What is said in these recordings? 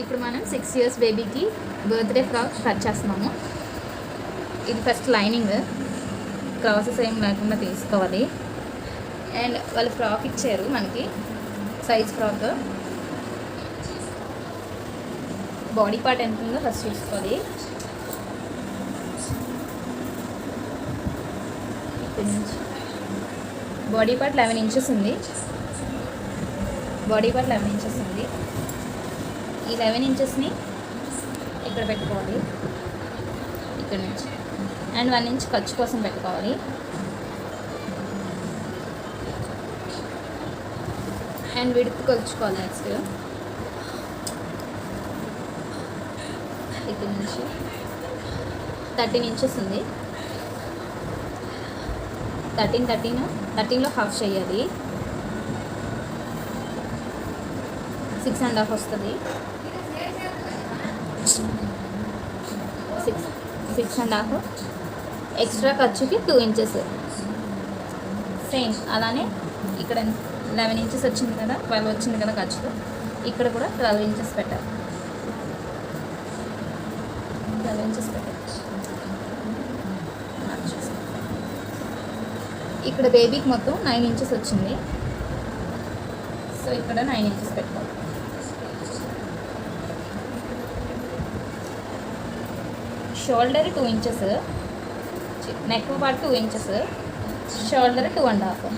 ఇప్పుడు మనం 6 years బేబీకి బర్త్డే ఫ్రాక్ కట్ చేస్తున్నాము. ఇది ఫస్ట్ లైనింగ్ క్రాసెస్ ఏం లేకుండా తీసుకోవాలి. అండ్ వాళ్ళు ఫ్రాక్ ఇచ్చారు మనకి, సైజ్ ఫ్రాక్. బాడీ పార్ట్ ఎంత ఉందో ఫస్ట్ చూసుకోవాలి. బాడీ పార్ట్ 11 inches ఉంది. బాడీ పార్ట్ 11 inches ఉంది. ఈ 11 inchesని ఇక్కడ పెట్టుకోవాలి, ఇక్కడ నుంచి. అండ్ 1 inch ఖర్చు కోసం పెట్టుకోవాలి. And width కొలుచుకోవాలి. నెక్స్ట్ ఇక్కడ నుంచి 13 inches ఉంది. 13లో హాఫ్ చేయాలి. 6.5 వస్తుంది. 6.5 ఎక్స్ట్రా ఖర్చుకి 2 inches. సేమ్ అలానే ఇక్కడ 11 inches వచ్చింది కదా, 12 వచ్చింది కదా ఖర్చుతో. ఇక్కడ కూడా 12 inches పెట్టాలి. 12 inches పెట్టాలి. ఇక్కడ బేబీకి మొత్తం 9 inches వచ్చింది. సో ఇక్కడ 9 inches పెట్టుకోవాలి. Shoulder 2 inches, neck part 2 inches, shoulder 2.5.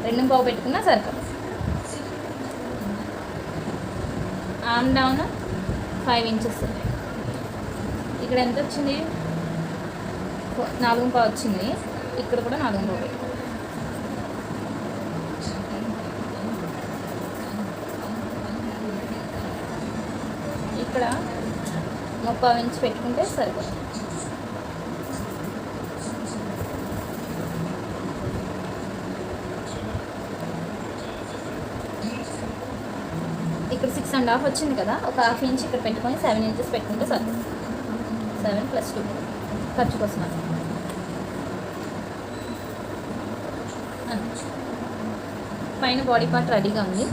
2.5 పెట్టుకున్నా సరిపోతుంది. Arm down 5 inches. ఇక్కడ ఎంత వచ్చింది? 4.5 వచ్చింది. ఇక్కడ కూడా 4.5 పెట్టుకోవాలి. ఇక్కడ 30 inch పెట్టుకుంటే సరిపోతుంది. ఇక్కడ 6.5 వచ్చింది కదా, ఒక 1/2 inch ఇక్కడ పెట్టుకొని 7 inches పెట్టుకుంటే సరిపోతుంది. 7 + 2 ఖర్చు కోసం. పైన బాడీ పార్ట్ రెడీగా ఉంది.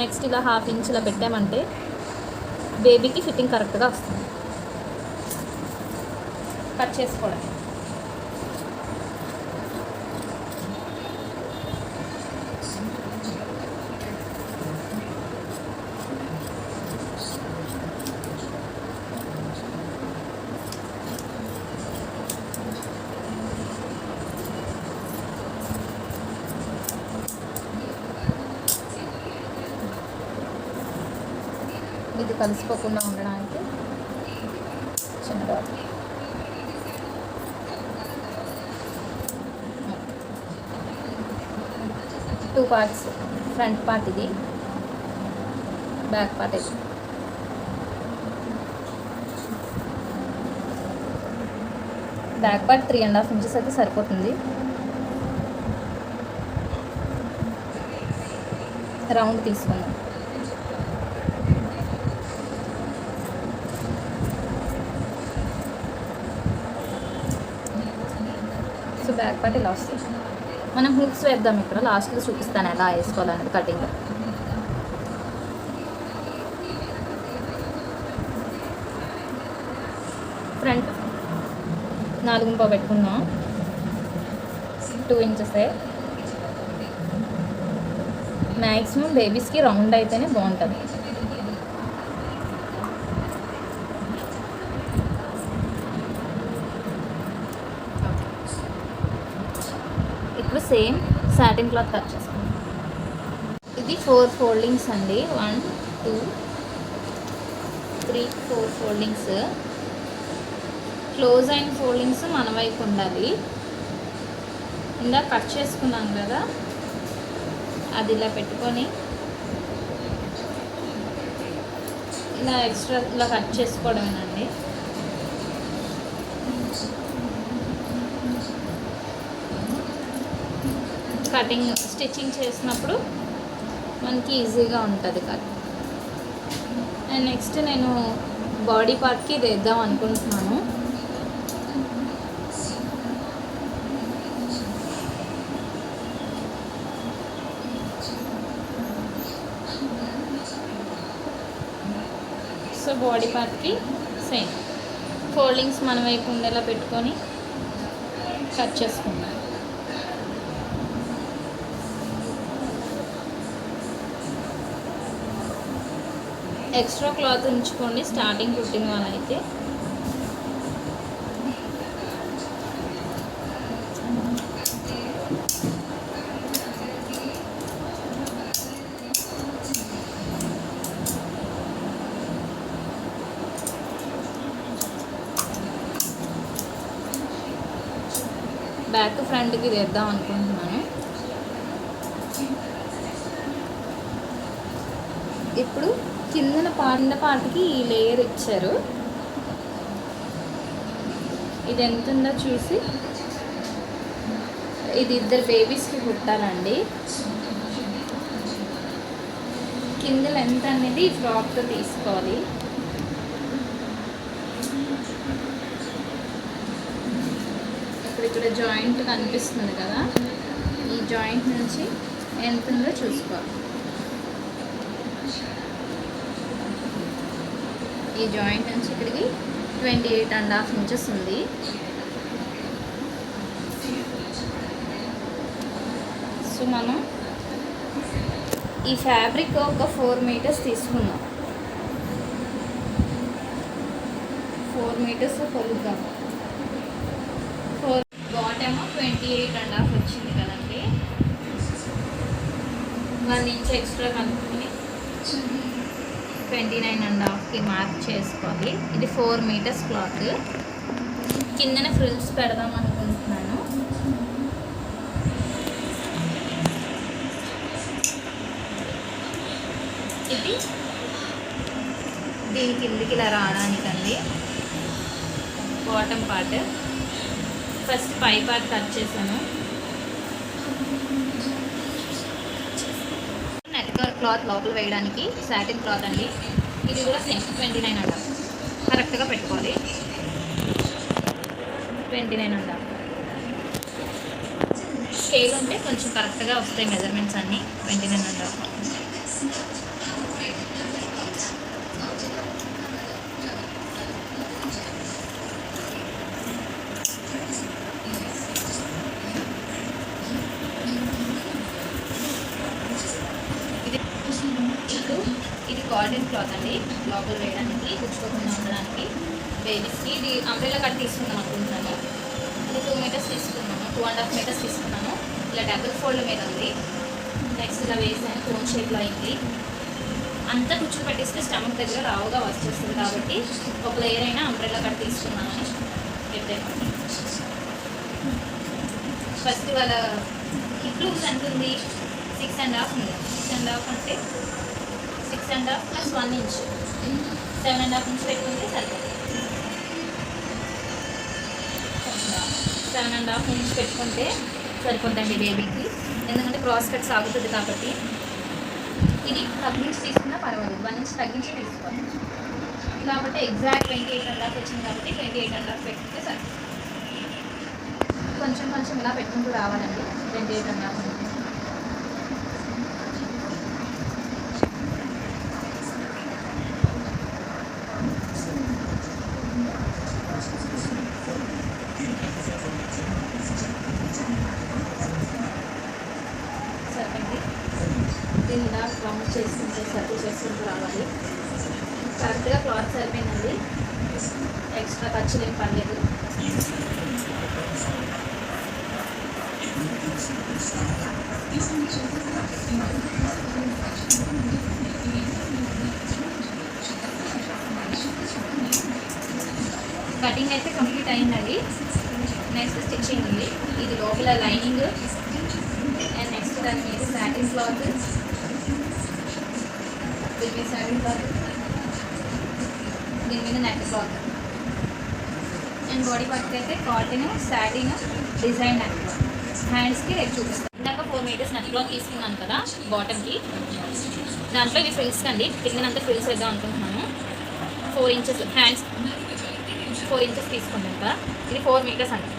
నెక్స్ట్ ఇలా 1/2 inch ఇలా పెట్టామంటే బేబీకి ఫిట్టింగ్ కరెక్ట్గా వస్తుంది. కట్ చేసుకోవడం. ఇది కలిసిపోకుండా ఉండడానికి చిన్న dot. Two parts, front part ఇది, బ్యాక్ పార్ట్ ఇది. బ్యాక్ పార్ట్ 3.5 inches అయితే సరిపోతుంది. రౌండ్ తీసుకుందాం. సో బ్యాక్ పార్ట్ ఇలా వస్తుంది. మనం హుక్స్ వేద్దాం. ఇక్కడ లాస్ట్లో చూపిస్తాను ఎలా వేసుకోవాలనేది కటింగ్. ఫ్రంట్ 4.5 పెట్టుకుందాం. 2 inches. మ్యాక్సిమం బేబీస్కి రౌండ్ అయితేనే బాగుంటుంది. ఇప్పుడు సేమ్ సాటిన్ క్లాత్ కట్ చేసుకుందాం. ఇది 4 foldings అండి. 1 2 3 4 foldings. క్లోజ్ అయిన ఫోల్డింగ్స్ మన వైపు ఉండాలి. ఇందాక కట్ చేసుకున్నాం కదా, అది ఇలా పెట్టుకొని ఇలా ఎక్స్ట్రా ఇలా కట్ చేసుకోవడమేనండి. కటింగ్ స్టిచ్చింగ్ చేసినప్పుడు మనకి ఈజీగా ఉంటుంది కట్. అండ్ నెక్స్ట్ నేను బాడీ పార్ట్కి ఇది వేద్దాం అనుకుంటున్నాను. సో బాడీ పార్ట్కి సేమ్ ఫోల్డింగ్స్ మన వైపు ఉండేలా పెట్టుకొని కట్ చేసుకుందాం. ఎక్స్ట్రా క్లాత్ ఉంచుకోండి స్టార్టింగ్ కుట్టిన వాళ్ళైతే. బ్యాక్ ఫ్రంట్కి వేద్దాం అనుకుంటున్నాను. ఇప్పుడు కింద పార్ట్కి ఈ లేయర్ ఇచ్చారు. ఇది ఎంత ఉందో చూసి ఇది ఇద్దరు బేబీస్కి కుట్టాలండి. కింద లెంత్ అనేది ఫ్రాక్తో తీసుకోవాలి. ఇక్కడ జాయింట్ కనిపిస్తుంది కదా, ఈ జాయింట్ నుంచి ఎంత ఉందో చూసుకోవాలి. ఈ జాయింట్ నుంచి ఇక్కడికి 28.5 ఇంచెస్ ఉంది. సో మనం ఈ ఫ్యాబ్రిక్ ఒక 4 మీటర్స్ తీసుకున్నాం. 4 మీటర్స్ కొలుద్దాం. బాటమ్ 28.5 వచ్చింది కదండి. 1 ఇంచ్ ఎక్స్ట్రా కనుక్కొని 29.5కి మార్క్ చేసుకోవాలి. ఇది 4 మీటర్స్ క్లాత్. కిందన ఫ్రిల్స్ పెడదాం అనుకుంటున్నాను. ఇది దీని కిందికి ఇలా రావడానికండి. బాటమ్ పార్ట్ ఫస్ట్ పై పార్ట్ కట్ చేశాను. నెట్ క్లాత్ లోపల వేయడానికి సాటిన్ క్లాత్ అండి. ఇది కూడా సేమ్ 29.5 కరెక్ట్గా పెట్టుకోవాలి. 29.5 స్కేల్ ఉంటే కొంచెం కరెక్ట్గా వస్తాయి మెజర్మెంట్స్ అన్నీ. 29.5 కాటన్ క్లాత్ అండి. లోపల వేయడానికి కుచ్చుకోకుండా ఉండడానికి బేబీస్కి. ఇది అంబ్రెల్లా కట్ తీసుకుందాం అనుకుంటున్నాను. ఇది 2 మీటర్స్ తీసుకున్నాను, 2.5 మీటర్స్ తీసుకున్నాను. ఇలా డబుల్ ఫోల్డ్ మీద ఉంది. నెక్స్ట్ ఇలా వేసాను, కోన్ షేప్లో అయింది. అంతా కుచ్చులు పెట్టిస్తే స్టమక్ దగ్గర రావుగా వచ్చేస్తుంది కాబట్టి ఒక లేయర్ అయినా అంబ్రెల్లా కట్ తీసుకున్నాను. పెట్టాను. ఫస్ట్ వాళ్ళ హిప్ లూజ్ ఎంత ఉంది? 6.5 ఉంది. 6.5 అంటే 6.5 + 1 ఇంచ్ 7.5 ఇంచ్ పెట్టుకుంటే సరిపోతుంది. 7.5 ఇంచ్ పెట్టుకుంటే సరిపోతుందండి బేబీకి. ఎందుకంటే క్రాస్ కట్ సాగుతుంది కాబట్టి. ఇది తగ్గించి తీసుకున్నా పర్వాలేదు, 1 ఇంచ్ తగ్గించి తీసుకోవాలి. కాబట్టి ఎగ్జాక్ట్ 28.5 వచ్చింది కాబట్టి 28.5 పెట్టుకుంటే సరిపోతుంది. కొంచెం కొంచెం ఇలా పెట్టుకుంటూ రావాలండి. 28.5 దీన్ని ఇలా రౌండ్ చేసుకుంటూ సర్కిల్ చేసుకుంటూ రావాలి. కరెక్ట్గా క్లాత్ సరిపోయిందండి. ఎక్స్ట్రా ఖర్చులు ఏం పర్లేదు. కటింగ్ అయితే కంప్లీట్ అయిందండి. నెక్స్ట్ స్టిచ్చింగ్ ఉంది. ఇది లోపల లైనింగ్ అండ్ నెక్స్ట్ దాని మీద సాటిన్ క్లాత్, దీని మీద సాటిన్ క్లాత్, దీని మీద నెట్ క్లాత్ అండ్ బాడీ పార్ట్కి అయితే cotton, satin, design net cloth. హ్యాండ్స్కి రేపు చూపిస్తాను. ఇందాక 4 మీటర్స్ నెట్ క్లాత్ తీసుకున్నాను కదా బాటమ్కి. దాంట్లో ఇవి ఫ్రిల్స్ అండి. కిందనంతా ఫ్రిల్స్ వేద్దాం అనుకుంటున్నాను. 4 ఇంచెస్ హ్యాండ్స్ 4 ఇంచెస్ తీసుకున్నాను కదా. ఇది 4 మీటర్స్ అండి.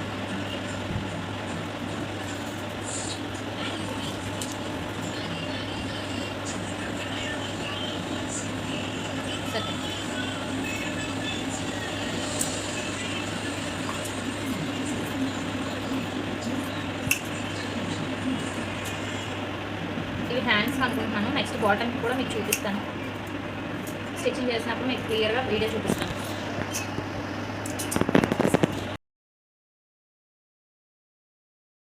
ఇవి హ్యాండ్స్ అనుకుంటున్నాను. నెక్స్ట్ బాటమ్కి కూడా మీకు చూపిస్తాను. స్టిచ్చింగ్ చేసినప్పుడు మీకు క్లియర్గా వీడియో చూపిస్తాను.